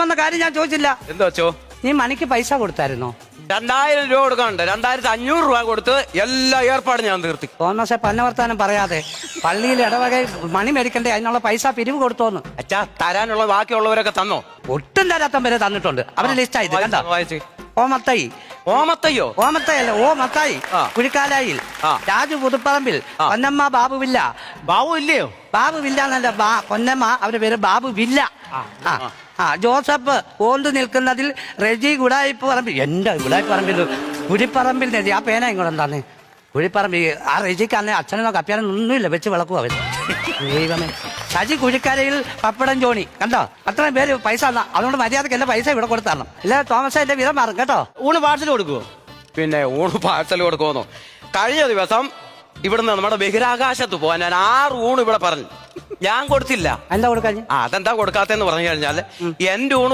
വന്ന കാര്യം ഞാൻ ചോദിച്ചില്ല. എന്താ വെച്ചോ? നീ മണിക്ക് പൈസ കൊടുത്തായിരുന്നോ? 2000 രൂപ കൊടുക്കാനുണ്ട്. 2500 രൂപ കൊടുത്ത് എല്ലാ ഏർപ്പാടും ഞാൻ തീർത്തി. തോമസെ പന്നവർത്താനം പറയാതെ പള്ളിയിൽ ഇടവക മണി മേടിക്കണ്ടേ, അതിനുള്ള പൈസ പിരിവ് കൊടുത്തോന്ന്. അച്ഛാ, തരാനുള്ള ബാക്കിയുള്ളവരൊക്കെ തന്നോ? ഒട്ടും തരാത്തം വരെ തന്നിട്ടുണ്ട്. അവരുടെ ലിസ്റ്റ് ആയത് കണ്ടോ? വായിച്ച്. ഓമത്തൈ, ഓമത്തയ്യോ? ഓമത്തയല്ല, ഓ മത്തായി, കുഴിക്കാലായിൽ, രാജു പുതുപ്പറമ്പിൽ, പൊന്നമ്മ ബാബുവില്ല. ബാബു ഇല്ലയോ? ബാബുവില്ല എന്നല്ല, പൊന്നമ്മ, അവരുടെ പേര് ബാബുവില്ല. ജോസഫ് ഓന്ത് നിൽക്കുന്നതിൽ റെജി ഗുഡായിപ്പ് പറമ്പിൽ. എന്റെ ഗുഡായിപ്പ് പറമ്പിൽ കുഴിപ്പറമ്പിൽ നെജി. ആ പേന ഇങ്ങോട്ട് എന്താന്ന് കുഴിപ്പറമ്പിൽ. ആ റെജിക്ക് അച്ഛനോ കപ്പ്യാനോ ഒന്നുമില്ല, വെച്ച് വിളക്കും അവൻ. ദൈവമേ. സജി കുഴിക്കരയിൽ പപ്പടം ജോണി. കണ്ടോ? അത്രയും പേര് പൈസ തന്നാ. അതുകൊണ്ട് മര്യാദക്ക് എന്റെ പൈസ ഇവിടെ കൊടുത്തരണം. ഇല്ല തോമസ് എന്റെ വിധം മാറും കേട്ടോ. ഊണ് പാഴ്സൽ കൊടുക്കുവോ? പിന്നെ ഊണ് പാഴ്സൽ കൊടുക്കുമെന്നോ? കഴിഞ്ഞ ദിവസം ഇവിടുന്ന് നമ്മുടെ ബഹിരാകാശത്ത് പോകാൻ ഞാൻ 6 ഊണ് ഇവിടെ പറഞ്ഞു. ഞാൻ കൊടുത്തില്ല. എന്താ കൊടുക്കാൻ? അതെന്താ കൊടുക്കാത്തെന്ന് പറഞ്ഞു കഴിഞ്ഞാൽ എന്റെ ഊണ്